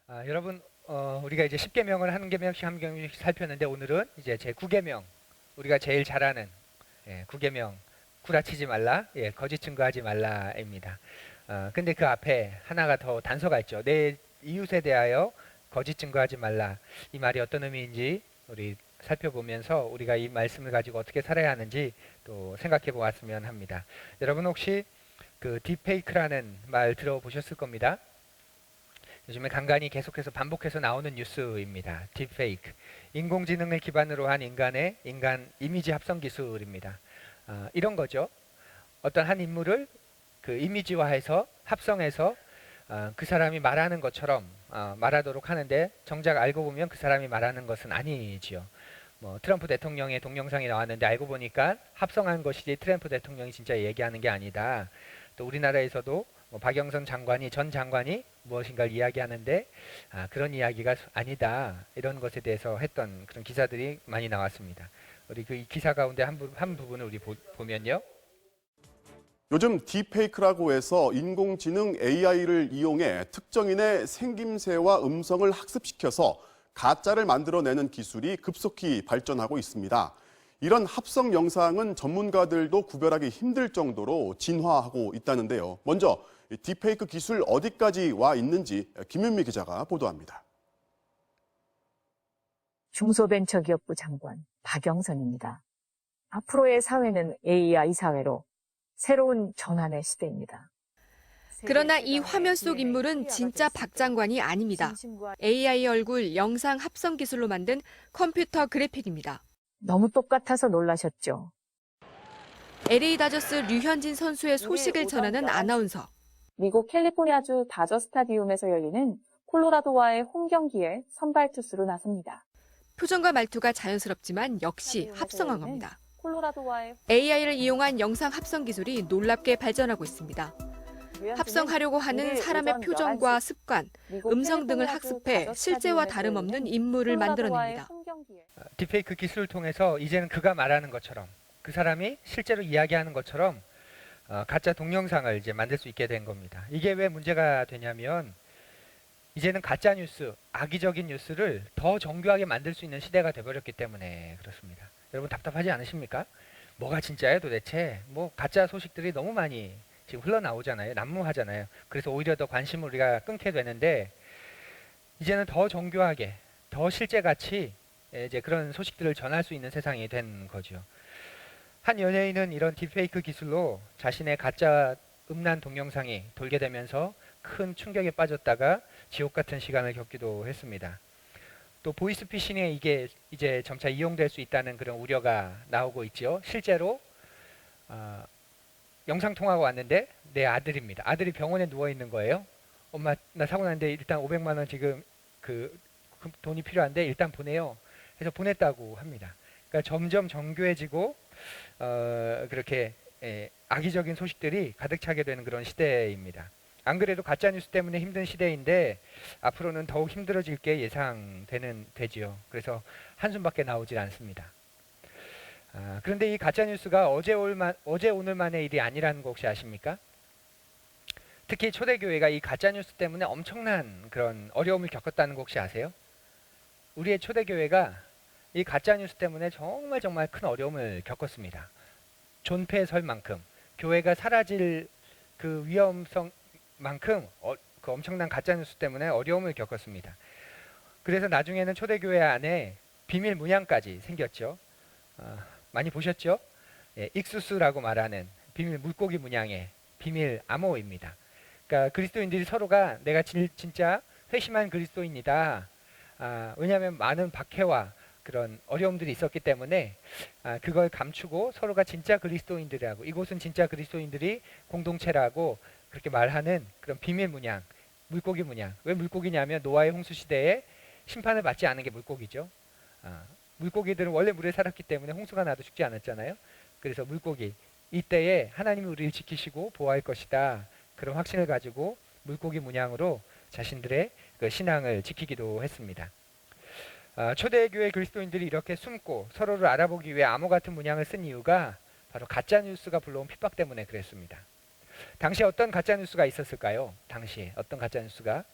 여러분, 우리가 이제 10계명을 한 계명씩 한 계명씩 살폈는데 오늘은 이제 제 9계명, 우리가 제일 잘하는 9계명, 구라치지 말라, 거짓 증거하지 말라입니다. 근데 그 앞에 하나가 더 단서가 있죠. 내 이웃에 대하여 거짓 증거하지 말라. 이 말이 어떤 의미인지 우리 살펴보면서 우리가 이 말씀을 가지고 어떻게 살아야 하는지 또 생각해 보았으면 합니다. 여러분 혹시 그 딥페이크라는 말 들어보셨을 겁니다. 요즘에 간간히 계속해서 반복해서 나오는 뉴스입니다. 딥페이크. 인공지능을 기반으로 한 인간 이미지 합성 기술입니다. 이런 거죠. 어떤 한 인물을 그 이미지화해서 합성해서 그 사람이 말하는 것처럼 말하도록 하는데 정작 알고 보면 그 사람이 말하는 것은 아니지요. 뭐 트럼프 대통령의 동영상이 나왔는데 알고 보니까 합성한 것이지 트럼프 대통령이 진짜 얘기하는 게 아니다. 또 우리나라에서도 뭐 박영선 장관이 전 장관이 무엇인가를 이야기하는데 그런 이야기가 아니다. 이런 것에 대해서 했던 그런 기사들이 많이 나왔습니다. 우리 그 기사 가운데 한 부분을 우리 보면요. 요즘 딥페이크라고 해서 인공지능 AI를 이용해 특정인의 생김새와 음성을 학습시켜서 가짜를 만들어내는 기술이 급속히 발전하고 있습니다. 이런 합성 영상은 전문가들도 구별하기 힘들 정도로 진화하고 있다는데요. 먼저 딥페이크 기술 어디까지 와 있는지 김윤미 기자가 보도합니다. 중소벤처기업부 장관 박영선입니다. 앞으로의 사회는 AI 사회로 새로운 전환의 시대입니다. 그러나 이 화면 속 인물은 진짜 박 장관이 아닙니다. AI 얼굴 영상 합성 기술로 만든 컴퓨터 그래픽입니다. 너무 똑같아서 놀라셨죠? LA 다저스 류현진 선수의 소식을 전하는 아나운서. 미국 캘리포니아주 다저 스타디움에서 열리는 콜로라도와의 홈 경기에 선발 투수로 나섭니다. 표정과 말투가 자연스럽지만 역시 합성한 겁니다. 콜로라도와의 AI를 이용한 영상 합성 기술이 놀랍게 발전하고 있습니다. 합성하려고 하는 사람의 표정과 습관, 음성 등을 학습해 실제와 다름없는 인물을 만들어냅니다. 딥페이크 기술을 통해서 이제는 그가 말하는 것처럼 그 사람이 실제로 이야기하는 것처럼 가짜 동영상을 이제 만들 수 있게 된 겁니다. 이게 왜 문제가 되냐면 이제는 가짜 뉴스, 악의적인 뉴스를 더 정교하게 만들 수 있는 시대가 돼버렸기 때문에 그렇습니다. 여러분 답답하지 않으십니까? 뭐가 진짜예요 도대체? 뭐 가짜 소식들이 너무 많이 지금 흘러나오잖아요. 난무하잖아요. 그래서 오히려 더 관심을 우리가 끊게 되는데 이제는 더 정교하게, 더 실제같이 이제 그런 소식들을 전할 수 있는 세상이 된 거죠. 한 연예인은 이런 딥페이크 기술로 자신의 가짜 음란 동영상이 돌게 되면서 큰 충격에 빠졌다가 지옥 같은 시간을 겪기도 했습니다. 또 보이스피싱에 이게 이제 점차 이용될 수 있다는 그런 우려가 나오고 있죠. 실제로 영상 통화가 왔는데 내 아들입니다. 아들이 병원에 누워 있는 거예요. 엄마 나 사고 났는데 일단 500만 원 지금 그 돈이 필요한데 일단 보내요. 해서 보냈다고 합니다. 그러니까 점점 정교해지고 그렇게 악의적인 소식들이 가득 차게 되는 그런 시대입니다. 안 그래도 가짜 뉴스 때문에 힘든 시대인데 앞으로는 더욱 힘들어질 게 되지요. 그래서 한숨밖에 나오질 않습니다. 그런데 이 가짜 뉴스가 어제 오늘만의 일이 아니라는 거 혹시 아십니까? 특히 초대교회가 이 가짜 뉴스 때문에 엄청난 그런 어려움을 겪었다는 거 혹시 아세요? 우리의 초대교회가 이 가짜 뉴스 때문에 정말 큰 어려움을 겪었습니다. 존폐설 만큼 교회가 사라질 그 위험성만큼 그 엄청난 가짜 뉴스 때문에 어려움을 겪었습니다. 그래서 나중에는 초대교회 안에 비밀 문양까지 생겼죠. 많이 보셨죠? 익수수라고 말하는 비밀 물고기 문양의 비밀 암호입니다. 그러니까 그리스도인들이 서로가 내가 진짜 회심한 그리스도인이다. 왜냐하면 많은 박해와 그런 어려움들이 있었기 때문에 그걸 감추고 서로가 진짜 그리스도인들이라고 이곳은 진짜 그리스도인들이 공동체라고 그렇게 말하는 그런 비밀 문양, 물고기 문양. 왜 물고기냐면 노아의 홍수 시대에 심판을 받지 않은 게 물고기죠. 물고기들은 원래 물에 살았기 때문에 홍수가 나도 죽지 않았잖아요. 그래서 물고기 이때에 하나님이 우리를 지키시고 보호할 것이다. 그런 확신을 가지고 물고기 문양으로 자신들의 그 신앙을 지키기도 했습니다. 초대교회 그리스도인들이 이렇게 숨고 서로를 알아보기 위해 암호 같은 문양을 쓴 이유가 바로 가짜 뉴스가 불러온 핍박 때문에 그랬습니다. 당시에 어떤 가짜 뉴스가 있었을까요? 당시에 어떤 가짜 뉴스가?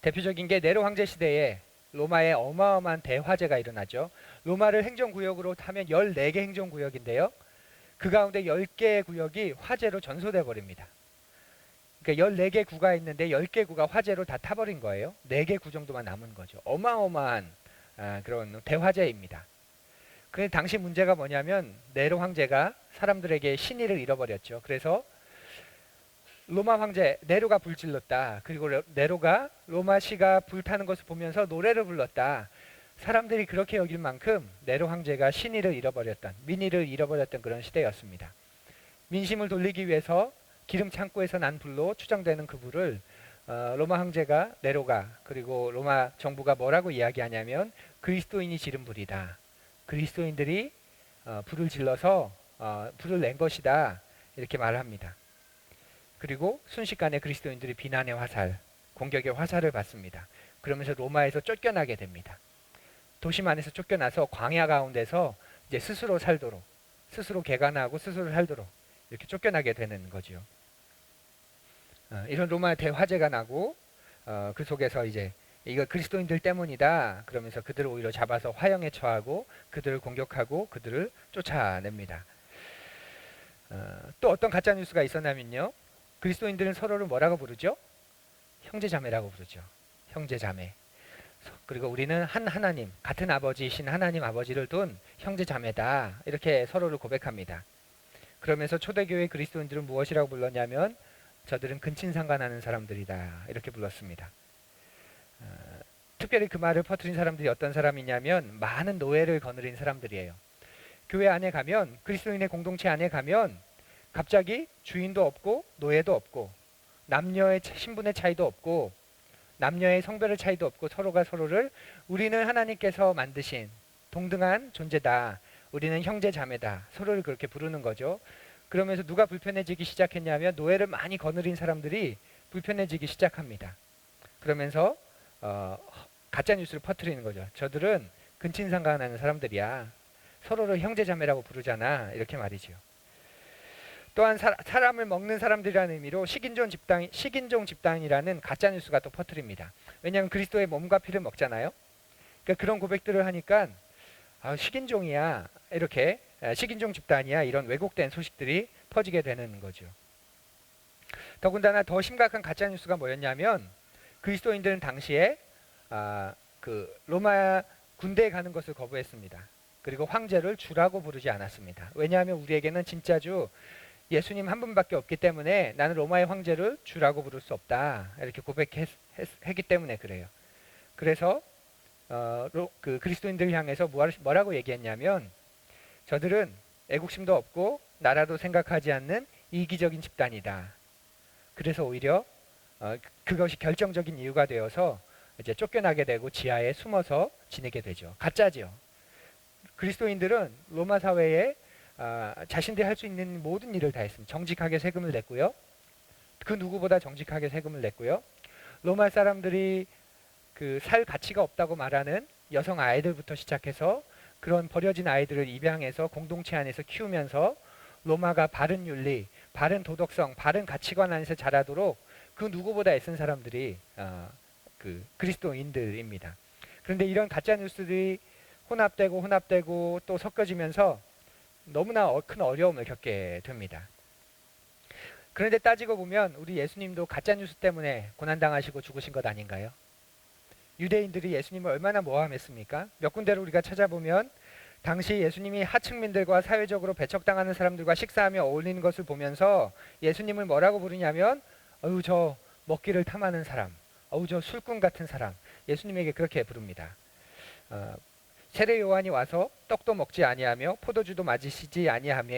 대표적인 게 네로 황제 시대에 로마에 어마어마한 대화재가 일어나죠. 로마를 행정구역으로 하면 14개 행정구역인데요. 그 가운데 10개 구역이 화재로 전소돼 버립니다. 그러니까 14개 구가 있는데 10개 구가 화재로 다 타버린 거예요. 4개 구 정도만 남은 거죠. 어마어마한 그런 대화재입니다. 그런데 당시 문제가 뭐냐면 네로 황제가 사람들에게 신의를 잃어버렸죠. 그래서 로마 황제 네로가 불질렀다. 그리고 네로가 로마시가 불타는 것을 보면서 노래를 불렀다. 사람들이 그렇게 여길 만큼 네로 황제가 신의를 잃어버렸던, 민의를 잃어버렸던 그런 시대였습니다. 민심을 돌리기 위해서 기름 창고에서 난 불로 추정되는 그 불을 로마 황제가, 네로가, 그리고 로마 정부가 뭐라고 이야기하냐면 그리스도인이 지른 불이다. 그리스도인들이 불을 질러서 불을 낸 것이다. 이렇게 말합니다. 그리고 순식간에 그리스도인들이 비난의 화살, 공격의 화살을 받습니다. 그러면서 로마에서 쫓겨나게 됩니다. 도심 안에서 쫓겨나서 광야 가운데서 이제 스스로 살도록, 스스로 개간하고 스스로 살도록 이렇게 쫓겨나게 되는 거죠. 이런 로마 대화재가 나고 그 속에서 이제 이거 그리스도인들 때문이다 그러면서 그들을 오히려 잡아서 화형에 처하고 그들을 공격하고 그들을 쫓아냅니다. 또 어떤 가짜 뉴스가 있었냐면요. 그리스도인들은 서로를 뭐라고 부르죠? 형제자매라고 부르죠. 형제자매. 그리고 우리는 한 하나님, 같은 아버지이신 하나님 아버지를 둔 형제자매다. 이렇게 서로를 고백합니다. 그러면서 초대교회 그리스도인들은 무엇이라고 불렀냐면 저들은 근친상간하는 사람들이다. 이렇게 불렀습니다. 특별히 그 말을 퍼뜨린 사람들이 어떤 사람이냐면 많은 노예를 거느린 사람들이에요. 교회 안에 가면, 그리스도인의 공동체 안에 가면 갑자기 주인도 없고 노예도 없고 남녀의 신분의 차이도 없고 남녀의 성별의 차이도 없고 서로가 서로를 우리는 하나님께서 만드신 동등한 존재다. 우리는 형제 자매다. 서로를 그렇게 부르는 거죠. 그러면서 누가 불편해지기 시작했냐면 노예를 많이 거느린 사람들이 불편해지기 시작합니다. 그러면서 가짜 뉴스를 퍼뜨리는 거죠. 저들은 근친상간하는 사람들이야. 서로를 형제자매라고 부르잖아. 이렇게 말이죠. 또한 사람을 먹는 사람들이라는 의미로 식인종 집단이라는 가짜 뉴스가 또 퍼뜨립니다. 왜냐하면 그리스도의 몸과 피를 먹잖아요. 그러니까 그런 고백들을 하니까 식인종이야. 이렇게 식인종 집단이야. 이런 왜곡된 소식들이 퍼지게 되는 거죠. 더군다나 더 심각한 가짜 뉴스가 뭐였냐면 그리스도인들은 당시에 그 로마 군대에 가는 것을 거부했습니다. 그리고 황제를 주라고 부르지 않았습니다. 왜냐하면 우리에게는 진짜 주 예수님 한 분밖에 없기 때문에 나는 로마의 황제를 주라고 부를 수 없다. 이렇게 고백했기 때문에 그래요. 그래서 그 그리스도인들을 향해서 뭐라고 얘기했냐면 저들은 애국심도 없고 나라도 생각하지 않는 이기적인 집단이다. 그래서 오히려 그것이 결정적인 이유가 되어서 이제 쫓겨나게 되고 지하에 숨어서 지내게 되죠. 가짜죠. 그리스도인들은 로마 사회에 자신들이 할 수 있는 모든 일을 다 했습니다. 정직하게 세금을 냈고요. 그 누구보다 정직하게 세금을 냈고요. 로마 사람들이 그 살 가치가 없다고 말하는 여성 아이들부터 시작해서 그런 버려진 아이들을 입양해서 공동체 안에서 키우면서 로마가 바른 윤리, 바른 도덕성, 바른 가치관 안에서 자라도록 그 누구보다 애쓴 사람들이 그 그리스도인들입니다. 그런데 이런 가짜 뉴스들이 혼합되고 또 섞여지면서 너무나 큰 어려움을 겪게 됩니다. 그런데 따지고 보면 우리 예수님도 가짜 뉴스 때문에 고난당하시고 죽으신 것 아닌가요? 유대인들이 예수님을 얼마나 모함했습니까? 몇 군데를 우리가 찾아보면 당시 예수님이 하층민들과 사회적으로 배척당하는 사람들과 식사하며 어울리는 것을 보면서 예수님을 뭐라고 부르냐면 어우 저 먹기를 탐하는 사람, 어우 저 술꾼 같은 사람, 예수님에게 그렇게 부릅니다. 세례 요한이 와서 떡도 먹지 아니하며 포도주도 마시지 아니하며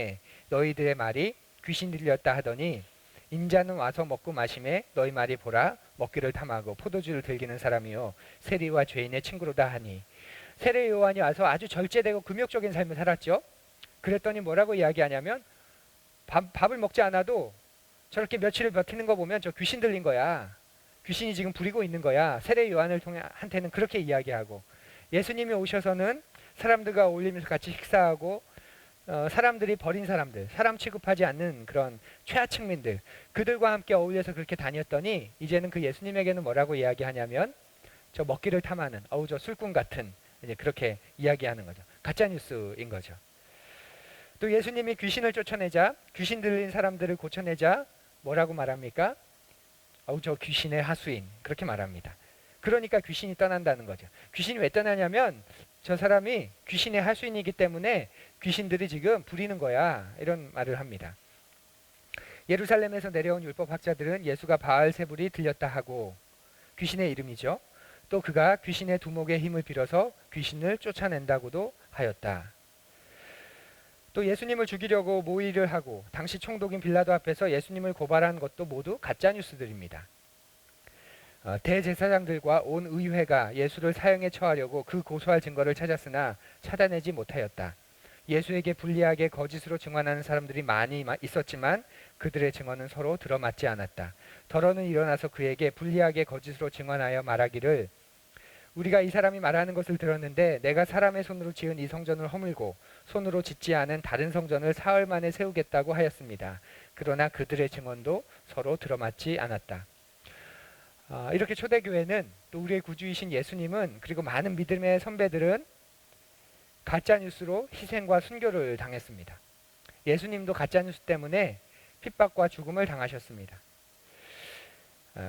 너희들의 말이 귀신 들렸다 하더니 인자는 와서 먹고 마시매 너희 말이 보라 먹기를 탐하고 포도주를 즐기는 사람이요 세리와 죄인의 친구로다 하니 세례 요한이 와서 아주 절제되고 금욕적인 삶을 살았죠. 그랬더니 뭐라고 이야기하냐면 밥을 먹지 않아도 저렇게 며칠을 버티는 거 보면 저 귀신 들린 거야. 귀신이 지금 부리고 있는 거야. 세례 요한을 통해 한테는 그렇게 이야기하고 예수님이 오셔서는 사람들과 어울리면서 같이 식사하고 사람들이 버린 사람들, 사람 취급하지 않는 그런 최하층민들, 그들과 함께 어울려서 그렇게 다녔더니 이제는 그 예수님에게는 뭐라고 이야기하냐면 저 먹기를 탐하는 저 술꾼 같은, 이제 그렇게 이야기하는 거죠. 가짜 뉴스인 거죠. 또 예수님이 귀신을 쫓아내자, 귀신 들린 사람들을 고쳐내자 뭐라고 말합니까? 저 귀신의 하수인, 그렇게 말합니다. 그러니까 귀신이 떠난다는 거죠. 귀신이 왜 떠나냐면 저 사람이 귀신의 하수인이기 때문에 귀신들이 지금 부리는 거야, 이런 말을 합니다. 예루살렘에서 내려온 율법학자들은 예수가 바알세불이 들렸다 하고, 귀신의 이름이죠. 또 그가 귀신의 두목의 힘을 빌어서 귀신을 쫓아낸다고도 하였다. 또 예수님을 죽이려고 모의를 하고 당시 총독인 빌라도 앞에서 예수님을 고발한 것도 모두 가짜 뉴스들입니다. 대제사장들과 온 의회가 예수를 사형에 처하려고 그 고소할 증거를 찾았으나 찾아내지 못하였다. 예수에게 불리하게 거짓으로 증언하는 사람들이 많이 있었지만 그들의 증언은 서로 들어맞지 않았다. 더러는 일어나서 그에게 불리하게 거짓으로 증언하여 말하기를, 우리가 이 사람이 말하는 것을 들었는데 내가 사람의 손으로 지은 이 성전을 허물고 손으로 짓지 않은 다른 성전을 사흘 만에 세우겠다고 하였습니다. 그러나 그들의 증언도 서로 들어맞지 않았다. 이렇게 초대교회는, 또 우리의 구주이신 예수님은, 그리고 많은 믿음의 선배들은 가짜뉴스로 희생과 순교를 당했습니다. 예수님도 가짜뉴스 때문에 핍박과 죽음을 당하셨습니다.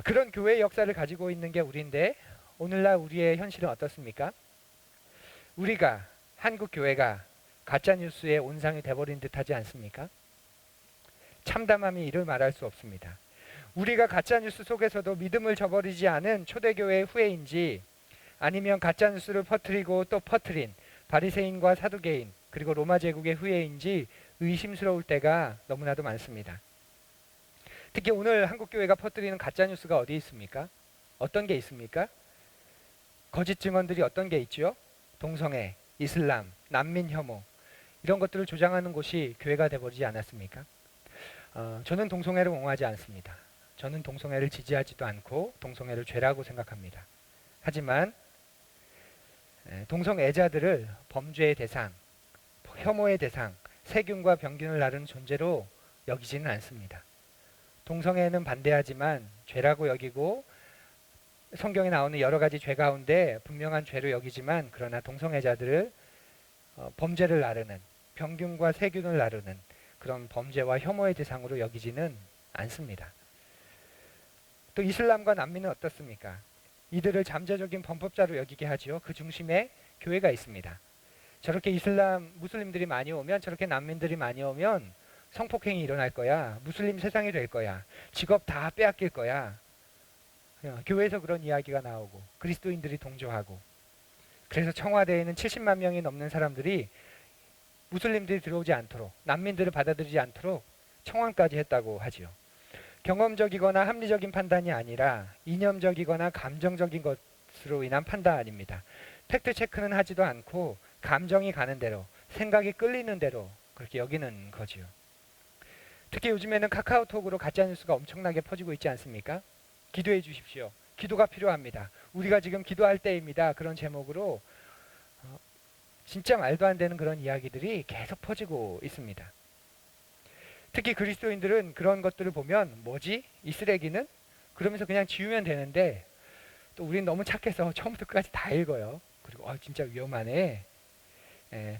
그런 교회의 역사를 가지고 있는 게 우리인데 오늘날 우리의 현실은 어떻습니까? 우리가, 한국 교회가 가짜뉴스의 온상이 돼버린 듯하지 않습니까? 참담함이 이를 말할 수 없습니다. 우리가 가짜뉴스 속에서도 믿음을 저버리지 않은 초대교회의 후예인지, 아니면 가짜뉴스를 퍼뜨리고 또 퍼뜨린 바리새인과 사두개인, 그리고 로마 제국의 후예인지 의심스러울 때가 너무나도 많습니다. 특히 오늘 한국교회가 퍼뜨리는 가짜뉴스가 어디 있습니까? 어떤 게 있습니까? 거짓 증언들이 어떤 게 있죠? 동성애, 이슬람, 난민 혐오, 이런 것들을 조장하는 곳이 교회가 돼버리지 않았습니까? 저는 동성애를 옹호하지 않습니다. 저는 동성애를 지지하지도 않고 동성애를 죄라고 생각합니다. 하지만 동성애자들을 범죄의 대상, 혐오의 대상, 세균과 병균을 나르는 존재로 여기지는 않습니다. 동성애는 반대하지만 죄라고 여기고 성경에 나오는 여러 가지 죄 가운데 분명한 죄로 여기지만, 그러나 동성애자들을 범죄를 나르는, 병균과 세균을 나르는 그런 범죄와 혐오의 대상으로 여기지는 않습니다. 또 이슬람과 난민은 어떻습니까? 이들을 잠재적인 범법자로 여기게 하지요. 그 중심에 교회가 있습니다. 저렇게 이슬람 무슬림들이 많이 오면, 저렇게 난민들이 많이 오면 성폭행이 일어날 거야. 무슬림 세상이 될 거야. 직업 다 빼앗길 거야. 교회에서 그런 이야기가 나오고 그리스도인들이 동조하고, 그래서 청와대에는 70만 명이 넘는 사람들이 무슬림들이 들어오지 않도록, 난민들을 받아들이지 않도록 청원까지 했다고 하지요. 경험적이거나 합리적인 판단이 아니라 이념적이거나 감정적인 것으로 인한 판단입니다. 팩트 체크는 하지도 않고 감정이 가는 대로, 생각이 끌리는 대로 그렇게 여기는 거지요. 특히 요즘에는 카카오톡으로 가짜뉴스가 엄청나게 퍼지고 있지 않습니까? 기도해 주십시오. 기도가 필요합니다. 우리가 지금 기도할 때입니다. 그런 제목으로 진짜 말도 안 되는 그런 이야기들이 계속 퍼지고 있습니다. 특히 그리스도인들은 그런 것들을 보면, 뭐지? 이 쓰레기는? 그러면서 그냥 지우면 되는데, 또 우린 너무 착해서 처음부터 끝까지 다 읽어요. 그리고 진짜 위험하네.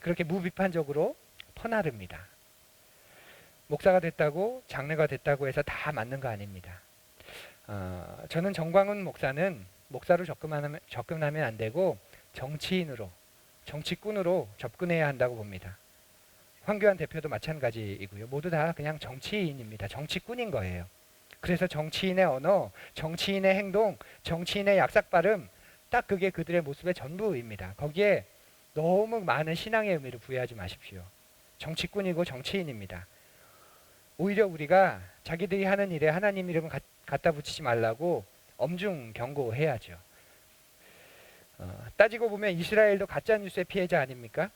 그렇게 무비판적으로 퍼나릅니다. 목사가 됐다고, 장로가 됐다고 해서 다 맞는 거 아닙니다. 저는 정광훈 목사는 목사로 접근하면 안 되고 정치인으로, 정치꾼으로 접근해야 한다고 봅니다. 황교안 대표도 마찬가지이고요. 모두 다 그냥 정치인입니다. 정치꾼인 거예요. 그래서 정치인의 언어, 정치인의 행동, 정치인의 약삭발음, 딱 그게 그들의 모습의 전부입니다. 거기에 너무 많은 신앙의 의미를 부여하지 마십시오. 정치꾼이고 정치인입니다. 오히려 우리가 자기들이 하는 일에 하나님 이름을 갖다 붙이지 말라고 엄중 경고해야죠. 따지고 보면 이스라엘도 가짜뉴스의 피해자 아닙니까?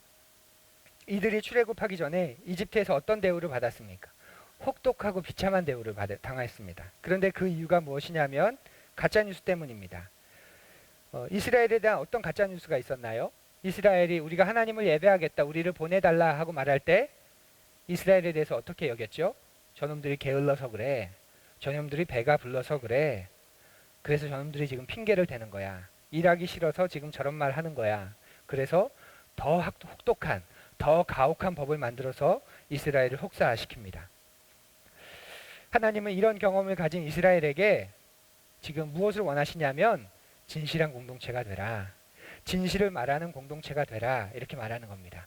이들이 출애굽하기 전에 이집트에서 어떤 대우를 받았습니까? 혹독하고 비참한 대우를 당했습니다. 그런데 그 이유가 무엇이냐면 가짜뉴스 때문입니다. 이스라엘에 대한 어떤 가짜뉴스가 있었나요? 이스라엘이 우리가 하나님을 예배하겠다, 우리를 보내달라 하고 말할 때 이스라엘에 대해서 어떻게 여겼죠? 저놈들이 게을러서 그래. 저놈들이 배가 불러서 그래. 그래서 저놈들이 지금 핑계를 대는 거야. 일하기 싫어서 지금 저런 말 하는 거야. 그래서 더 혹독한, 더 가혹한 법을 만들어서 이스라엘을 혹사시킵니다. 하나님은 이런 경험을 가진 이스라엘에게 지금 무엇을 원하시냐면 진실한 공동체가 되라. 진실을 말하는 공동체가 되라. 이렇게 말하는 겁니다.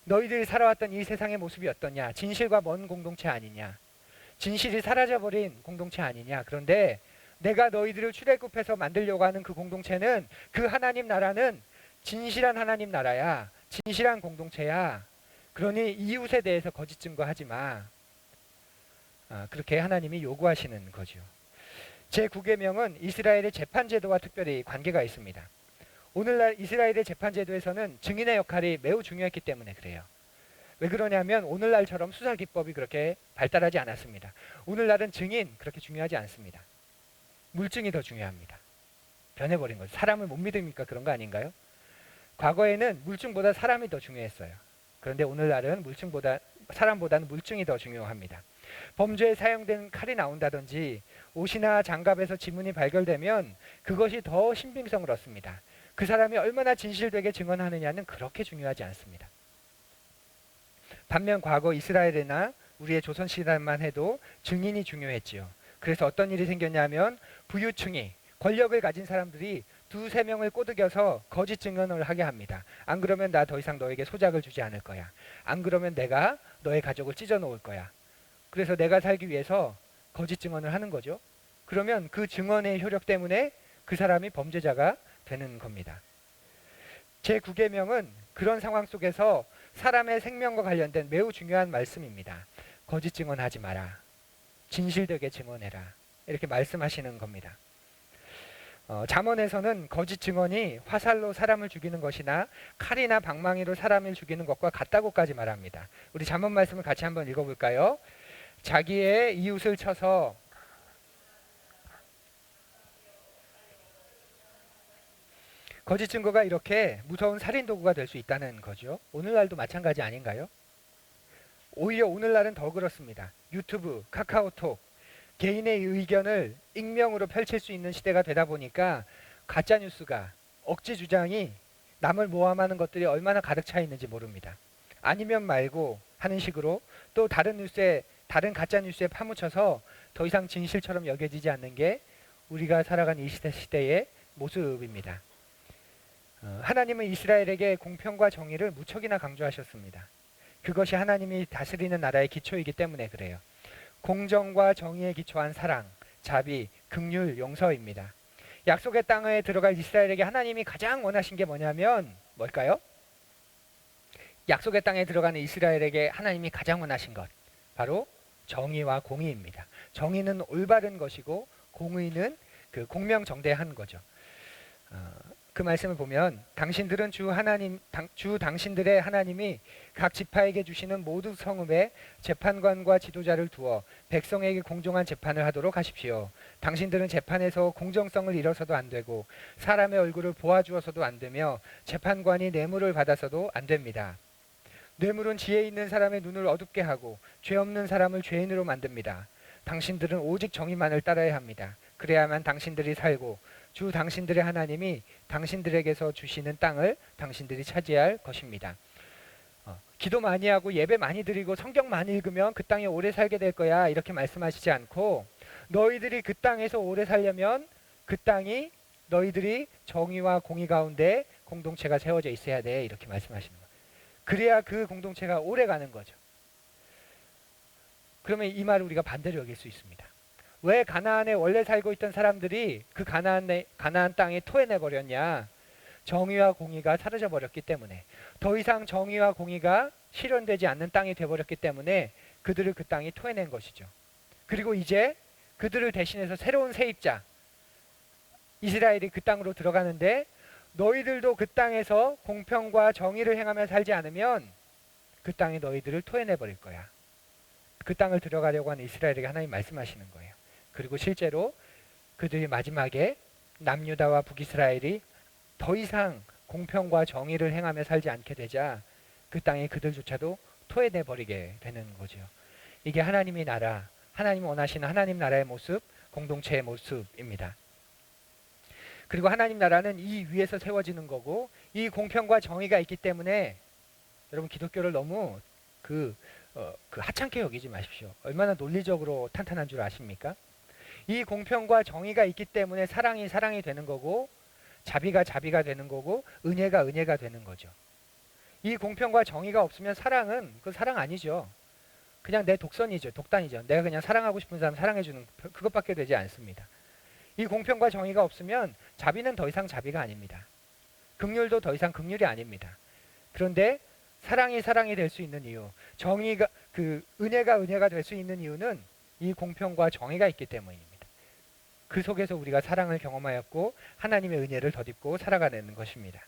너희들이 살아왔던 이 세상의 모습이 어떠냐? 진실과 먼 공동체 아니냐? 진실이 사라져버린 공동체 아니냐? 그런데 내가 너희들을 출애굽해서 만들려고 하는 그 공동체는, 그 하나님 나라는 진실한 하나님 나라야. 진실한 공동체야. 그러니 이웃에 대해서 거짓 증거하지 마. 그렇게 하나님이 요구하시는 거죠. 제9계명은 이스라엘의 재판제도와 특별히 관계가 있습니다. 오늘날 이스라엘의 재판제도에서는 증인의 역할이 매우 중요했기 때문에 그래요. 왜 그러냐면 오늘날처럼 수사기법이 그렇게 발달하지 않았습니다. 오늘날은 증인 그렇게 중요하지 않습니다. 물증이 더 중요합니다. 변해버린 거죠. 사람을 못 믿으니까 그런 거 아닌가요? 과거에는 물증보다 사람이 더 중요했어요. 그런데 오늘날은 사람보다는 물증이 더 중요합니다. 범죄에 사용된 칼이 나온다든지 옷이나 장갑에서 지문이 발견되면 그것이 더 신빙성을 얻습니다. 그 사람이 얼마나 진실되게 증언하느냐는 그렇게 중요하지 않습니다. 반면 과거 이스라엘이나 우리의 조선시대만 해도 증인이 중요했지요. 그래서 어떤 일이 생겼냐면 부유층이, 권력을 가진 사람들이 두세 명을 꼬드겨서 거짓 증언을 하게 합니다. 안 그러면 나 더 이상 너에게 소작을 주지 않을 거야. 안 그러면 내가 너의 가족을 찢어 놓을 거야. 그래서 내가 살기 위해서 거짓 증언을 하는 거죠. 그러면 그 증언의 효력 때문에 그 사람이 범죄자가 되는 겁니다. 제9계명은 그런 상황 속에서 사람의 생명과 관련된 매우 중요한 말씀입니다. 거짓 증언하지 마라. 진실되게 증언해라. 이렇게 말씀하시는 겁니다. 잠언에서는 거짓 증언이 화살로 사람을 죽이는 것이나 칼이나 방망이로 사람을 죽이는 것과 같다고까지 말합니다. 우리 잠언 말씀을 같이 한번 읽어볼까요? 자기의 이웃을 쳐서 거짓 증거가 이렇게 무서운 살인 도구가 될 수 있다는 거죠. 오늘날도 마찬가지 아닌가요? 오히려 오늘날은 더 그렇습니다. 유튜브, 카카오톡, 개인의 의견을 익명으로 펼칠 수 있는 시대가 되다 보니까 가짜뉴스가, 억지 주장이 남을 모함하는 것들이 얼마나 가득 차 있는지 모릅니다. 아니면 말고 하는 식으로 또 다른 가짜 뉴스에 파묻혀서 더 이상 진실처럼 여겨지지 않는 게 우리가 살아가는 이 시대의 모습입니다. 하나님은 이스라엘에게 공평과 정의를 무척이나 강조하셨습니다. 그것이 하나님이 다스리는 나라의 기초이기 때문에 그래요. 공정과 정의에 기초한 사랑, 자비, 긍휼, 용서입니다. 약속의 땅에 들어갈 이스라엘에게 하나님이 가장 원하신 게 뭐냐면 뭘까요? 약속의 땅에 들어가는 이스라엘에게 하나님이 가장 원하신 것, 바로 정의와 공의입니다. 정의는 올바른 것이고 공의는 그 공명정대한 거죠. 그 말씀을 보면 당신들은 주 당신들의 하나님이 각 지파에게 주시는 모든 성읍에 재판관과 지도자를 두어 백성에게 공정한 재판을 하도록 하십시오. 당신들은 재판에서 공정성을 잃어서도 안 되고 사람의 얼굴을 보아주어서도 안 되며 재판관이 뇌물을 받아서도 안 됩니다. 뇌물은 지혜 있는 사람의 눈을 어둡게 하고 죄 없는 사람을 죄인으로 만듭니다. 당신들은 오직 정의만을 따라야 합니다. 그래야만 당신들이 살고 주 당신들의 하나님이 당신들에게서 주시는 땅을 당신들이 차지할 것입니다. 기도 많이 하고 예배 많이 드리고 성경 많이 읽으면 그 땅에 오래 살게 될 거야, 이렇게 말씀하시지 않고 너희들이 그 땅에서 오래 살려면 그 땅이 너희들이 정의와 공의 가운데 공동체가 세워져 있어야 돼, 이렇게 말씀하시는 거예요. 그래야 그 공동체가 오래 가는 거죠. 그러면 이 말을 우리가 반대로 여길 수 있습니다. 왜 가나안에 원래 살고 있던 사람들이 그 가나안 땅에 토해내 버렸냐? 정의와 공의가 사라져 버렸기 때문에, 더 이상 정의와 공의가 실현되지 않는 땅이 되어버렸기 때문에 그들을 그 땅이 토해낸 것이죠. 그리고 이제 그들을 대신해서 새로운 세입자 이스라엘이 그 땅으로 들어가는데, 너희들도 그 땅에서 공평과 정의를 행하며 살지 않으면 그 땅이 너희들을 토해내 버릴 거야. 그 땅을 들어가려고 하는 이스라엘에게 하나님 말씀하시는 거예요. 그리고 실제로 그들이 마지막에 남유다와 북이스라엘이 더 이상 공평과 정의를 행하며 살지 않게 되자 그 땅에 그들조차도 토해내 버리게 되는 거죠. 이게 하나님의 나라, 하나님 원하시는 하나님 나라의 모습, 공동체의 모습입니다. 그리고 하나님 나라는 이 위에서 세워지는 거고, 이 공평과 정의가 있기 때문에 여러분 기독교를 너무 그 하찮게 여기지 마십시오. 얼마나 논리적으로 탄탄한 줄 아십니까? 이 공평과 정의가 있기 때문에 사랑이 사랑이 되는 거고, 자비가 자비가 되는 거고, 은혜가 은혜가 되는 거죠. 이 공평과 정의가 없으면 사랑은 그 사랑 아니죠. 그냥 내 독선이죠. 독단이죠. 내가 그냥 사랑하고 싶은 사람 사랑해주는 그것밖에 되지 않습니다. 이 공평과 정의가 없으면 자비는 더 이상 자비가 아닙니다. 긍휼도 더 이상 긍휼이 아닙니다. 그런데 사랑이 사랑이 될 수 있는 이유, 정의가 은혜가 은혜가 될 수 있는 이유는 이 공평과 정의가 있기 때문입니다. 그 속에서 우리가 사랑을 경험하였고 하나님의 은혜를 덧입고 살아가는 것입니다.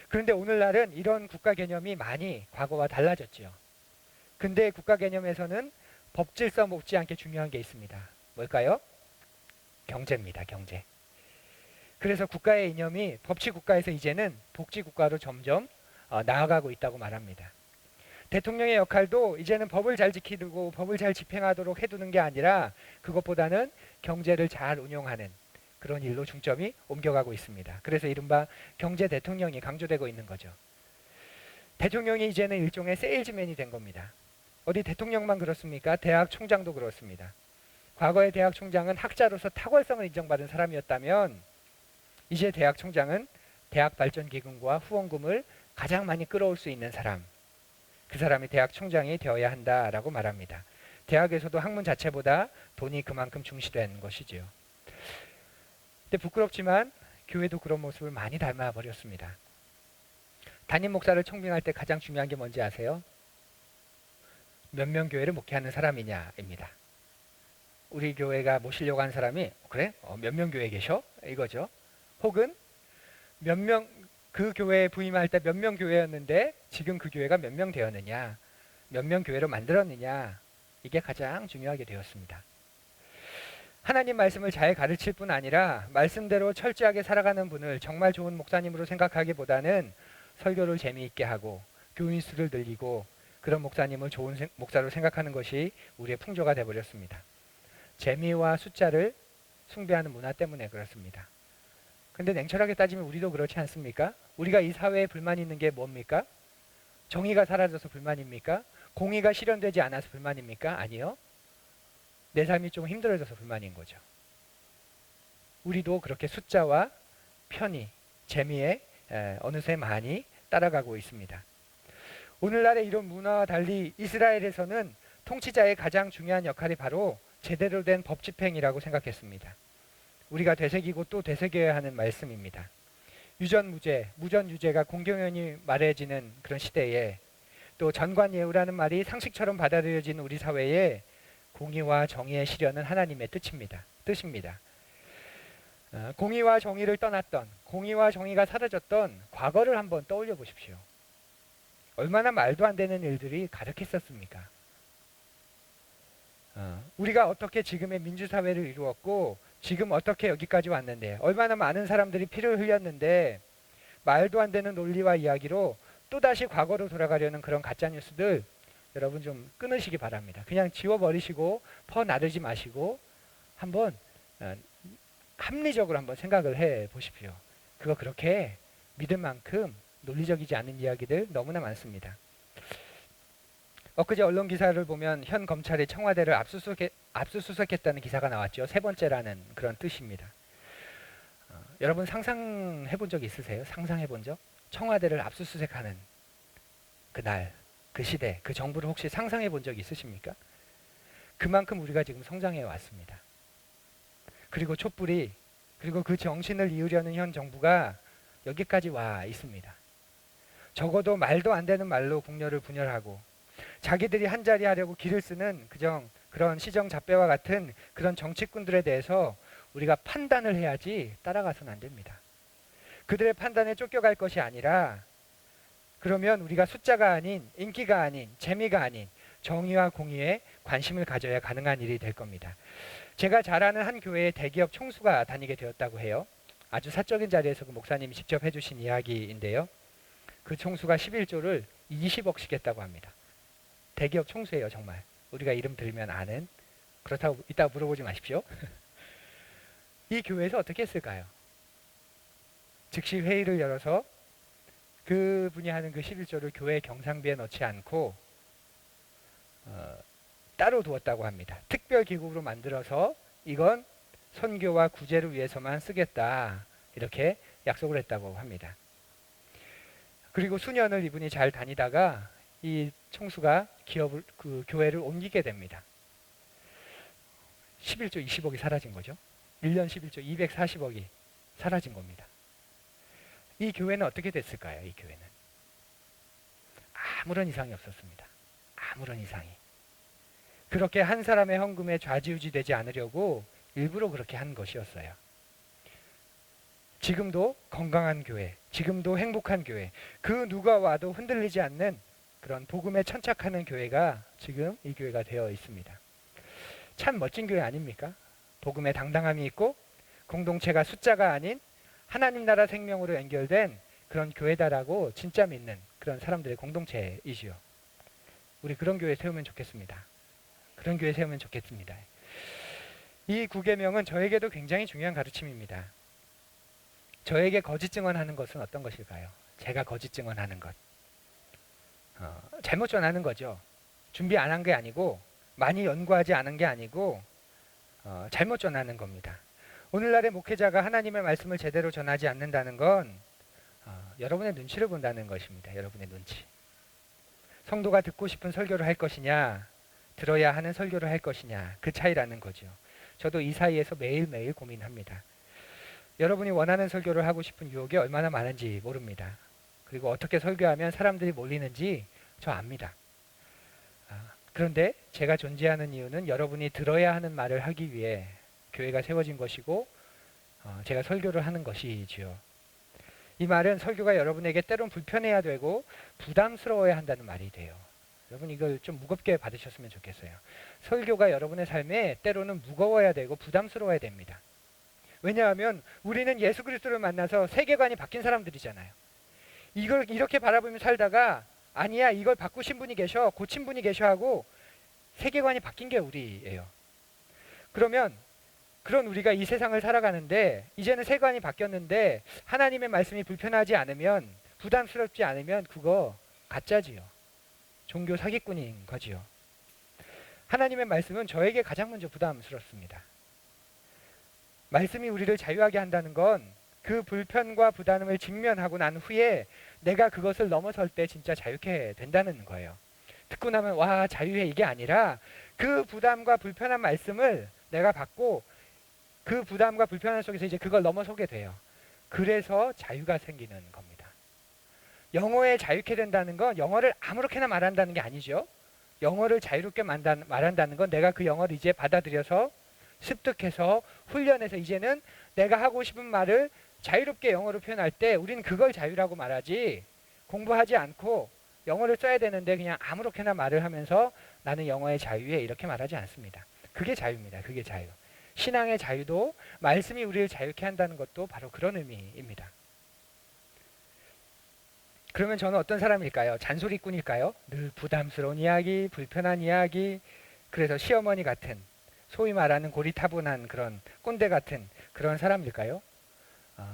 그런데 오늘날은 이런 국가 개념이 많이 과거와 달라졌죠. 근데 국가 개념에서는 법질서 못지않게 중요한 게 있습니다. 뭘까요? 경제입니다. 경제. 그래서 국가의 이념이 법치국가에서 이제는 복지국가로 점점 나아가고 있다고 말합니다. 대통령의 역할도 이제는 법을 잘 지키고 법을 잘 집행하도록 해두는 게 아니라 그것보다는 경제를 잘 운용하는 그런 일로 중점이 옮겨가고 있습니다. 그래서 이른바 경제 대통령이 강조되고 있는 거죠. 대통령이 이제는 일종의 세일즈맨이 된 겁니다. 어디 대통령만 그렇습니까? 대학 총장도 그렇습니다. 과거의 대학 총장은 학자로서 탁월성을 인정받은 사람이었다면 이제 대학 총장은 대학 발전 기금과 후원금을 가장 많이 끌어올 수 있는 사람, 그 사람이 대학 총장이 되어야 한다라고 말합니다. 대학에서도 학문 자체보다 돈이 그만큼 중시된 것이지요. 근데 부끄럽지만 교회도 그런 모습을 많이 닮아버렸습니다. 담임 목사를 청빙할 때 가장 중요한 게 뭔지 아세요? 몇 명 교회를 목회하는 사람이냐입니다. 우리 교회가 모시려고 하는 사람이 그래? 몇 명 교회에 계셔? 이거죠. 혹은 몇 명 그 교회에 부임할 때 몇 명 교회였는데 지금 그 교회가 몇 명 되었느냐, 몇 명 교회로 만들었느냐, 이게 가장 중요하게 되었습니다. 하나님 말씀을 잘 가르칠 뿐 아니라 말씀대로 철저하게 살아가는 분을 정말 좋은 목사님으로 생각하기보다는 설교를 재미있게 하고 교인 수를 늘리고 그런 목사님을 좋은 목사로 생각하는 것이 우리의 풍조가 되어버렸습니다. 재미와 숫자를 숭배하는 문화 때문에 그렇습니다. 근데 냉철하게 따지면 우리도 그렇지 않습니까? 우리가 이 사회에 불만이 있는 게 뭡니까? 정의가 사라져서 불만입니까? 공의가 실현되지 않아서 불만입니까? 아니요. 내 삶이 좀 힘들어져서 불만인 거죠. 우리도 그렇게 숫자와 편의, 재미에 어느새 많이 따라가고 있습니다. 오늘날의 이런 문화와 달리 이스라엘에서는 통치자의 가장 중요한 역할이 바로 제대로 된 법 집행이라고 생각했습니다. 우리가 되새기고 또 되새겨야 하는 말씀입니다. 유전무죄, 무전유죄가 공공연히 말해지는 그런 시대에 또 전관예우라는 말이 상식처럼 받아들여지는 우리 사회에 공의와 정의의 실현은 하나님의 뜻입니다. 공의와 정의를 떠났던, 공의와 정의가 사라졌던 과거를 한번 떠올려 보십시오. 얼마나 말도 안 되는 일들이 가득했었습니까? 우리가 어떻게 지금의 민주사회를 이루었고 지금 어떻게 여기까지 왔는데 얼마나 많은 사람들이 피를 흘렸는데 말도 안 되는 논리와 이야기로 또다시 과거로 돌아가려는 그런 가짜뉴스들 여러분 좀 끊으시기 바랍니다. 그냥 지워버리시고 퍼나르지 마시고 한번 합리적으로 한번 생각을 해 보십시오. 그거 그렇게 믿을 만큼 논리적이지 않은 이야기들 너무나 많습니다. 엊그제 언론 기사를 보면 현 검찰이 청와대를 압수수색했다는 기사가 나왔죠. 세 번째라는 그런 뜻입니다. 여러분 상상해 본 적 있으세요? 상상해 본 적? 청와대를 압수수색하는 그날, 그 시대, 그 정부를 혹시 상상해 본 적 있으십니까? 그만큼 우리가 지금 성장해 왔습니다. 그리고 촛불이, 그리고 그 정신을 이으려는 현 정부가 여기까지 와 있습니다. 적어도 말도 안 되는 말로 국녀를 분열하고 자기들이 한자리 하려고 길을 쓰는 그런 시정잡배와 같은 그런 정치꾼들에 대해서 우리가 판단을 해야지 따라가서는 안 됩니다. 그들의 판단에 쫓겨갈 것이 아니라 그러면 우리가 숫자가 아닌, 인기가 아닌, 재미가 아닌 정의와 공의에 관심을 가져야 가능한 일이 될 겁니다. 제가 잘 아는 한 교회에 대기업 총수가 다니게 되었다고 해요. 아주 사적인 자리에서 그 목사님이 직접 해주신 이야기인데요. 그 총수가 11조를 20억씩 했다고 합니다. 대기업 총수예요, 정말. 우리가 이름 들면 아는. 그렇다고 이따 물어보지 마십시오. 이 교회에서 어떻게 했을까요? 즉시 회의를 열어서 그분이 하는 그 11조를 교회 경상비에 넣지 않고 따로 두었다고 합니다. 특별 기구로 만들어서 이건 선교와 구제를 위해서만 쓰겠다, 이렇게 약속을 했다고 합니다. 그리고 수년을 이분이 잘 다니다가 이 총수가 그 교회를 옮기게 됩니다. 11조 20억이 사라진 거죠. 1년 11조 240억이 사라진 겁니다. 이 교회는 어떻게 됐을까요? 이 교회는 아무런 이상이 없었습니다. 아무런 이상이. 그렇게 한 사람의 헌금에 좌지우지 되지 않으려고 일부러 그렇게 한 것이었어요. 지금도 건강한 교회, 지금도 행복한 교회, 그 누가 와도 흔들리지 않는 그런 복음에 천착하는 교회가 지금 이 교회가 되어 있습니다. 참 멋진 교회 아닙니까? 복음에 당당함이 있고 공동체가 숫자가 아닌 하나님 나라 생명으로 연결된 그런 교회다라고 진짜 믿는 그런 사람들의 공동체이지요. 우리 그런 교회 세우면 좋겠습니다. 그런 교회 세우면 좋겠습니다. 이 9계명은 저에게도 굉장히 중요한 가르침입니다. 저에게 거짓 증언하는 것은 어떤 것일까요? 제가 거짓 증언하는 것. 잘못 전하는 거죠. 준비 안 한 게 아니고 많이 연구하지 않은 게 아니고 잘못 전하는 겁니다. 오늘날의 목회자가 하나님의 말씀을 제대로 전하지 않는다는 건 여러분의 눈치를 본다는 것입니다. 여러분의 눈치. 성도가 듣고 싶은 설교를 할 것이냐, 들어야 하는 설교를 할 것이냐, 그 차이라는 거죠. 저도 이 사이에서 매일매일 고민합니다. 여러분이 원하는 설교를 하고 싶은 유혹이 얼마나 많은지 모릅니다. 그리고 어떻게 설교하면 사람들이 몰리는지 저 압니다. 그런데 제가 존재하는 이유는 여러분이 들어야 하는 말을 하기 위해 교회가 세워진 것이고 제가 설교를 하는 것이지요. 이 말은 설교가 여러분에게 때론 불편해야 되고 부담스러워야 한다는 말이 돼요. 여러분 이걸 좀 무겁게 받으셨으면 좋겠어요. 설교가 여러분의 삶에 때로는 무거워야 되고 부담스러워야 됩니다. 왜냐하면 우리는 예수 그리스도를 만나서 세계관이 바뀐 사람들이잖아요. 이걸 이렇게 바라보며 살다가 아니야, 이걸 바꾸신 분이 계셔, 고친 분이 계셔 하고 세계관이 바뀐 게 우리예요. 그러면 그런 우리가 이 세상을 살아가는데 이제는 세계관이 바뀌었는데 하나님의 말씀이 불편하지 않으면, 부담스럽지 않으면 그거 가짜지요. 종교 사기꾼인 거지요. 하나님의 말씀은 저에게 가장 먼저 부담스럽습니다. 말씀이 우리를 자유하게 한다는 건 그 불편과 부담을 직면하고 난 후에 내가 그것을 넘어설 때 진짜 자유케 된다는 거예요. 듣고 나면 와, 자유해, 이게 아니라 그 부담과 불편한 말씀을 내가 받고 그 부담과 불편함 속에서 이제 그걸 넘어서게 돼요. 그래서 자유가 생기는 겁니다. 영어에 자유케 된다는 건 영어를 아무렇게나 말한다는 게 아니죠. 영어를 자유롭게 말한다는 건 내가 그 영어를 이제 받아들여서 습득해서 훈련해서 이제는 내가 하고 싶은 말을 자유롭게 영어로 표현할 때 우리는 그걸 자유라고 말하지, 공부하지 않고 영어를 써야 되는데 그냥 아무렇게나 말을 하면서 나는 영어의 자유에 이렇게 말하지 않습니다. 그게 자유입니다. 그게 자유. 신앙의 자유도 말씀이 우리를 자유케 한다는 것도 바로 그런 의미입니다. 그러면 저는 어떤 사람일까요? 잔소리꾼일까요? 늘 부담스러운 이야기, 불편한 이야기, 그래서 시어머니 같은, 소위 말하는 고리타분한 그런 꼰대 같은 그런 사람일까요?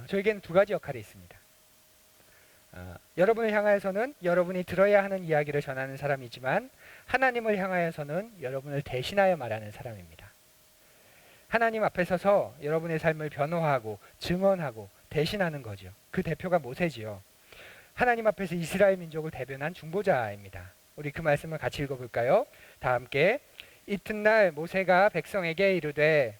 저에게는 두 가지 역할이 있습니다. 여러분을 향하여서는 여러분이 들어야 하는 이야기를 전하는 사람이지만 하나님을 향하여서는 여러분을 대신하여 말하는 사람입니다. 하나님 앞에 서서 여러분의 삶을 변호하고 증언하고 대신하는 거죠. 그 대표가 모세지요. 하나님 앞에서 이스라엘 민족을 대변한 중보자입니다. 우리 그 말씀을 같이 읽어볼까요? 다 함께. 이튿날 모세가 백성에게 이르되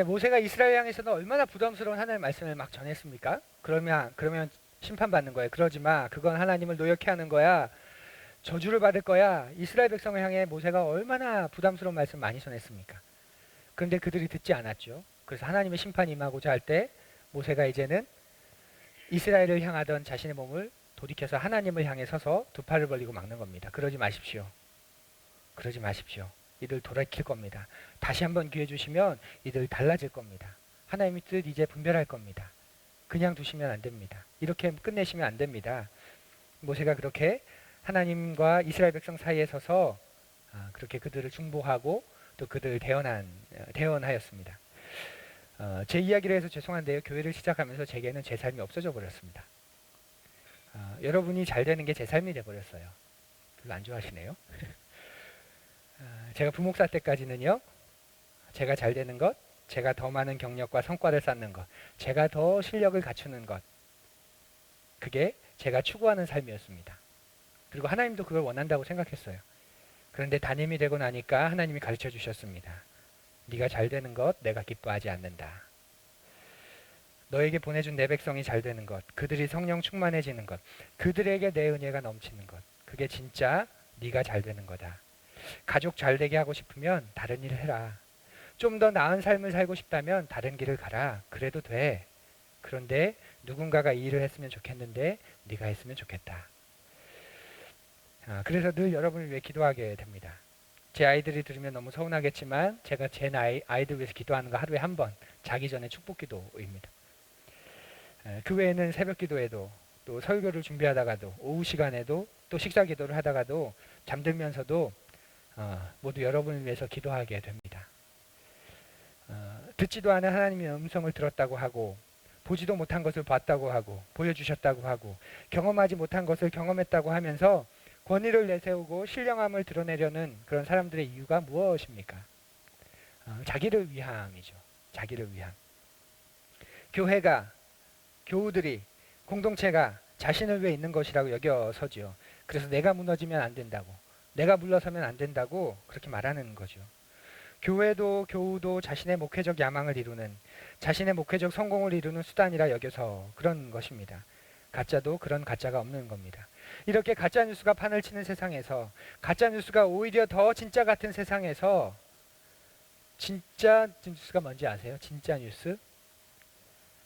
모세가 이스라엘 향해서는 얼마나 부담스러운 하나님의 말씀을 막 전했습니까? 그러면 심판받는 거예요. 그러지 마. 그건 하나님을 노역해 하는 거야. 저주를 받을 거야. 이스라엘 백성을 향해 모세가 얼마나 부담스러운 말씀 많이 전했습니까? 그런데 그들이 듣지 않았죠. 그래서 하나님의 심판이 임하고자 할 때 모세가 이제는 이스라엘을 향하던 자신의 몸을 돌이켜서 하나님을 향해 서서 두 팔을 벌리고 막는 겁니다. 그러지 마십시오. 그러지 마십시오. 이들 돌이킬 겁니다. 다시 한번 기회 주시면 이들 달라질 겁니다. 하나님의 뜻 이제 분별할 겁니다. 그냥 두시면 안 됩니다. 이렇게 끝내시면 안 됩니다. 모세가 그렇게 하나님과 이스라엘 백성 사이에 서서 그렇게 그들을 중보하고 또 그들을 대언하였습니다. 제 이야기를 해서 죄송한데요. 교회를 시작하면서 제게는 제 삶이 없어져 버렸습니다. 여러분이 잘 되는 게 제 삶이 돼버렸어요. 별로 안 좋아하시네요. 제가 부목사 때까지는요. 제가 잘 되는 것, 제가 더 많은 경력과 성과를 쌓는 것, 제가 더 실력을 갖추는 것, 그게 제가 추구하는 삶이었습니다. 그리고 하나님도 그걸 원한다고 생각했어요. 그런데 담임이 되고 나니까 하나님이 가르쳐 주셨습니다. 네가 잘 되는 것 내가 기뻐하지 않는다. 너에게 보내준 내 백성이 잘 되는 것, 그들이 성령 충만해지는 것, 그들에게 내 은혜가 넘치는 것, 그게 진짜 네가 잘 되는 거다. 가족 잘 되게 하고 싶으면 다른 일을 해라. 좀 더 나은 삶을 살고 싶다면 다른 길을 가라. 그래도 돼. 그런데 누군가가 이 일을 했으면 좋겠는데 네가 했으면 좋겠다. 그래서 늘 여러분을 위해 기도하게 됩니다. 제 아이들이 들으면 너무 서운하겠지만 제가 제 아이들 위해서 기도하는 거 하루에 한 번, 자기 전에 축복 기도입니다. 그 외에는 새벽 기도에도 또 설교를 준비하다가도 오후 시간에도 또 식사 기도를 하다가도 잠들면서도 모두 여러분을 위해서 기도하게 됩니다. 듣지도 않은 하나님의 음성을 들었다고 하고 보지도 못한 것을 봤다고 하고 보여주셨다고 하고 경험하지 못한 것을 경험했다고 하면서 권위를 내세우고 신령함을 드러내려는 그런 사람들의 이유가 무엇입니까? 자기를 위함이죠. 자기를 위함. 교회가, 교우들이, 공동체가 자신을 위해 있는 것이라고 여겨서죠. 그래서 내가 무너지면 안 된다고, 내가 물러서면 안 된다고 그렇게 말하는 거죠. 교회도 교우도 자신의 목회적 야망을 이루는, 자신의 목회적 성공을 이루는 수단이라 여겨서 그런 것입니다. 가짜도 그런 가짜가 없는 겁니다. 이렇게 가짜뉴스가 판을 치는 세상에서, 가짜뉴스가 오히려 더 진짜 같은 세상에서 진짜 뉴스가 뭔지 아세요? 진짜 뉴스?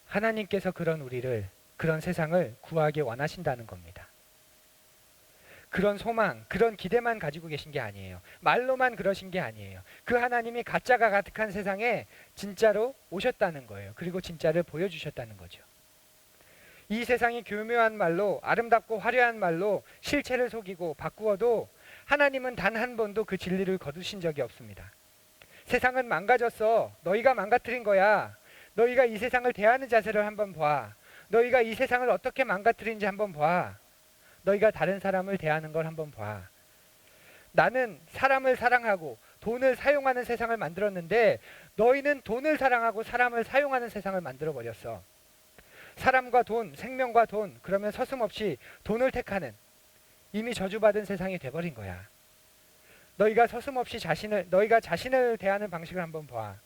하나님께서 그런 우리를, 그런 세상을 구하기 원하신다는 겁니다. 그런 소망, 그런 기대만 가지고 계신 게 아니에요. 말로만 그러신 게 아니에요. 그 하나님이 가짜가 가득한 세상에 진짜로 오셨다는 거예요. 그리고 진짜를 보여주셨다는 거죠. 이 세상이 교묘한 말로, 아름답고 화려한 말로 실체를 속이고 바꾸어도 하나님은 단 한 번도 그 진리를 거두신 적이 없습니다. 세상은 망가졌어. 너희가 망가뜨린 거야. 너희가 이 세상을 대하는 자세를 한번 봐. 너희가 이 세상을 어떻게 망가뜨린지 한번 봐. 너희가 다른 사람을 대하는 걸 한번 봐. 나는 사람을 사랑하고 돈을 사용하는 세상을 만들었는데 너희는 돈을 사랑하고 사람을 사용하는 세상을 만들어버렸어. 사람과 돈, 생명과 돈, 그러면 서슴없이 돈을 택하는 이미 저주받은 세상이 돼버린 거야. 너희가 서슴없이 너희가 자신을 대하는 방식을 한번 봐.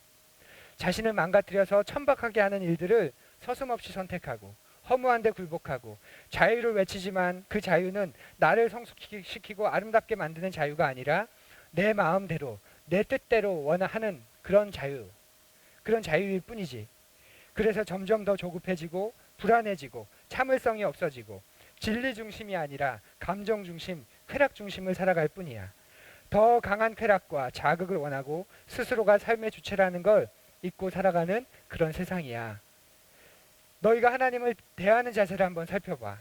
자신을 망가뜨려서 천박하게 하는 일들을 서슴없이 선택하고 허무한 데 굴복하고 자유를 외치지만 그 자유는 나를 성숙시키고 아름답게 만드는 자유가 아니라 내 마음대로, 내 뜻대로 원하는 그런 자유일 뿐이지. 그래서 점점 더 조급해지고 불안해지고 참을성이 없어지고 진리 중심이 아니라 감정 중심, 쾌락 중심을 살아갈 뿐이야. 더 강한 쾌락과 자극을 원하고 스스로가 삶의 주체라는 걸 잊고 살아가는 그런 세상이야. 너희가 하나님을 대하는 자세를 한번 살펴봐.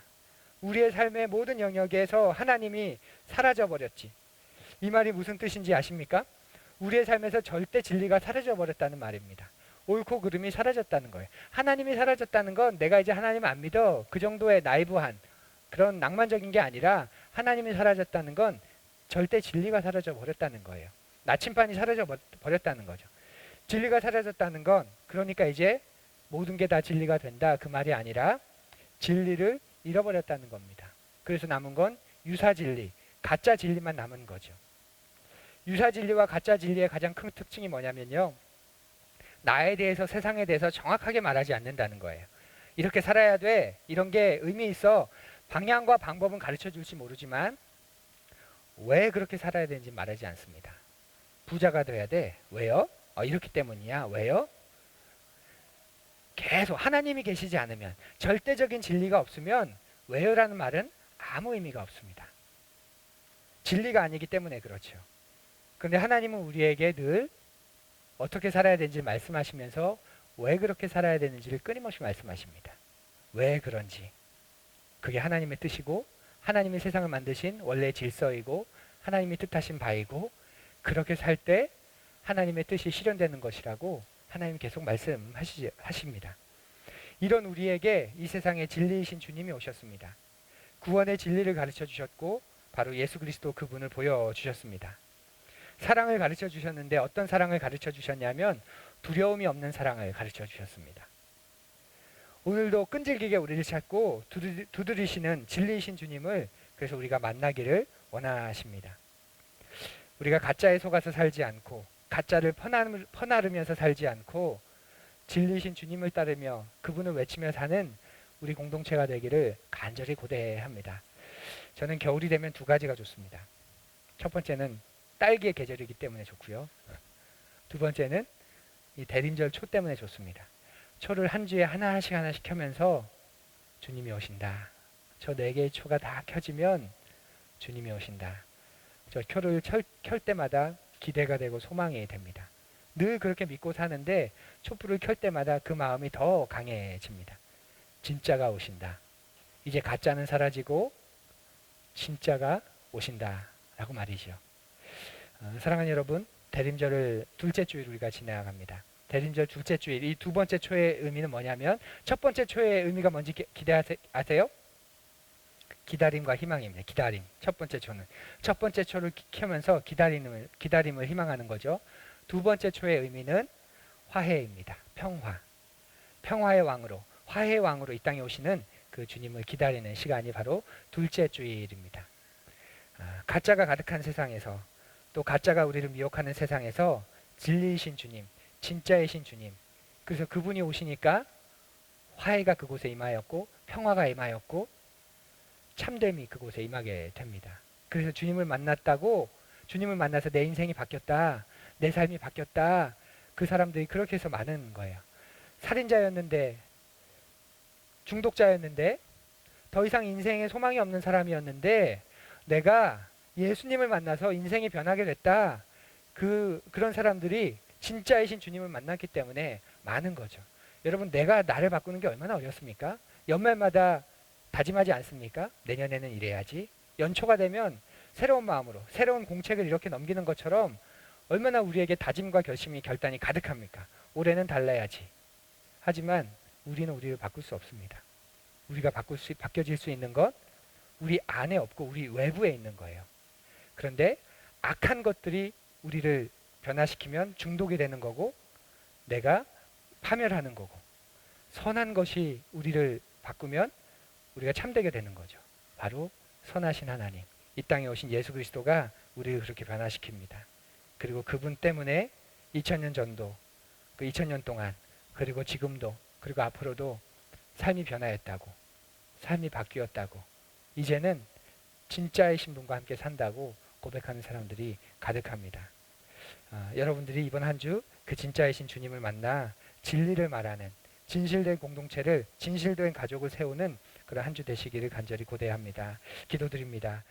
우리의 삶의 모든 영역에서 하나님이 사라져버렸지. 이 말이 무슨 뜻인지 아십니까? 우리의 삶에서 절대 진리가 사라져버렸다는 말입니다. 옳고 그름이 사라졌다는 거예요. 하나님이 사라졌다는 건 내가 이제 하나님 안 믿어, 그 정도의 나이브한 그런 낭만적인 게 아니라 하나님이 사라졌다는 건 절대 진리가 사라져버렸다는 거예요. 나침반이 사라져버렸다는 거죠. 진리가 사라졌다는 건 그러니까 이제 모든 게 다 진리가 된다, 그 말이 아니라 진리를 잃어버렸다는 겁니다. 그래서 남은 건 유사진리, 가짜 진리만 남은 거죠. 유사진리와 가짜 진리의 가장 큰 특징이 뭐냐면요, 나에 대해서, 세상에 대해서 정확하게 말하지 않는다는 거예요. 이렇게 살아야 돼, 이런 게 의미 있어, 방향과 방법은 가르쳐 줄지 모르지만 왜 그렇게 살아야 되는지 말하지 않습니다. 부자가 돼야 돼. 왜요? 이렇기 때문이야. 왜요? 계속 하나님이 계시지 않으면, 절대적인 진리가 없으면 왜요라는 말은 아무 의미가 없습니다. 진리가 아니기 때문에 그렇죠. 그런데 하나님은 우리에게 늘 어떻게 살아야 되는지 말씀하시면서 왜 그렇게 살아야 되는지를 끊임없이 말씀하십니다. 왜 그런지. 그게 하나님의 뜻이고 하나님이 세상을 만드신 원래 질서이고 하나님이 뜻하신 바이고, 그렇게 살 때 하나님의 뜻이 실현되는 것이라고 하나님 계속 말씀하십니다. 이런 우리에게 이 세상에 진리이신 주님이 오셨습니다. 구원의 진리를 가르쳐 주셨고 바로 예수 그리스도 그분을 보여주셨습니다. 사랑을 가르쳐 주셨는데 어떤 사랑을 가르쳐 주셨냐면 두려움이 없는 사랑을 가르쳐 주셨습니다. 오늘도 끈질기게 우리를 찾고 두드리시는 진리이신 주님을 그래서 우리가 만나기를 원하십니다. 우리가 가짜에 속아서 살지 않고 가짜를 퍼나르면서 살지 않고 진리이신 주님을 따르며 그분을 외치며 사는 우리 공동체가 되기를 간절히 고대합니다. 저는 겨울이 되면 두 가지가 좋습니다. 첫 번째는 딸기의 계절이기 때문에 좋고요. 두 번째는 이 대림절 초 때문에 좋습니다. 초를 한 주에 하나씩 켜면서 주님이 오신다. 저 네 개의 초가 다 켜지면 주님이 오신다. 저 켜를 켤 때마다 기대가 되고 소망이 됩니다. 늘 그렇게 믿고 사는데 촛불을 켤 때마다 그 마음이 더 강해집니다. 진짜가 오신다. 이제 가짜는 사라지고 진짜가 오신다라고 말이죠. 사랑하는 여러분, 대림절을 둘째 주일 우리가 지나갑니다. 대림절 둘째 주일, 이 두 번째 초의 의미는 뭐냐면 첫 번째 초의 의미가 뭔지 아세요? 기다림과 희망입니다. 기다림. 첫 번째 초는 첫 번째 초를 켜면서 기다림을 희망하는 거죠. 두 번째 초의 의미는 화해입니다. 평화. 평화의 왕으로, 화해의 왕으로 이 땅에 오시는 그 주님을 기다리는 시간이 바로 둘째 주일입니다. 가짜가 가득한 세상에서, 또 가짜가 우리를 미혹하는 세상에서 진리이신 주님, 진짜이신 주님, 그래서 그분이 오시니까 화해가 그곳에 임하였고 평화가 임하였고 참됨이 그곳에 임하게 됩니다. 그래서 주님을 만났다고, 주님을 만나서 내 인생이 바뀌었다, 내 삶이 바뀌었다, 그 사람들이 그렇게 해서 많은 거예요. 살인자였는데, 중독자였는데, 더 이상 인생에 소망이 없는 사람이었는데 내가 예수님을 만나서 인생이 변하게 됐다. 그런 사람들이 진짜이신 주님을 만났기 때문에 많은 거죠. 여러분, 내가 나를 바꾸는 게 얼마나 어렵습니까? 연말마다 다짐하지 않습니까? 내년에는 이래야지. 연초가 되면 새로운 마음으로 새로운 공책을 이렇게 넘기는 것처럼 얼마나 우리에게 다짐과 결단이 가득합니까? 올해는 달라야지. 하지만 우리는 우리를 바꿀 수 없습니다. 우리가 바뀌어질 수 있는 것 우리 안에 없고 우리 외부에 있는 거예요. 그런데 악한 것들이 우리를 변화시키면 중독이 되는 거고, 내가 파멸하는 거고, 선한 것이 우리를 바꾸면 우리가 참되게 되는 거죠. 바로 선하신 하나님, 이 땅에 오신 예수 그리스도가 우리를 그렇게 변화시킵니다. 그리고 그분 때문에 2000년 전도, 그 2000년 동안, 그리고 지금도, 그리고 앞으로도 삶이 변화했다고, 삶이 바뀌었다고, 이제는 진짜이신 분과 함께 산다고 고백하는 사람들이 가득합니다. 여러분들이 이번 한 주 그 진짜이신 주님을 만나 진리를 말하는 진실된 공동체를, 진실된 가족을 세우는 그런 한 주 되시기를 간절히 고대합니다. 기도드립니다.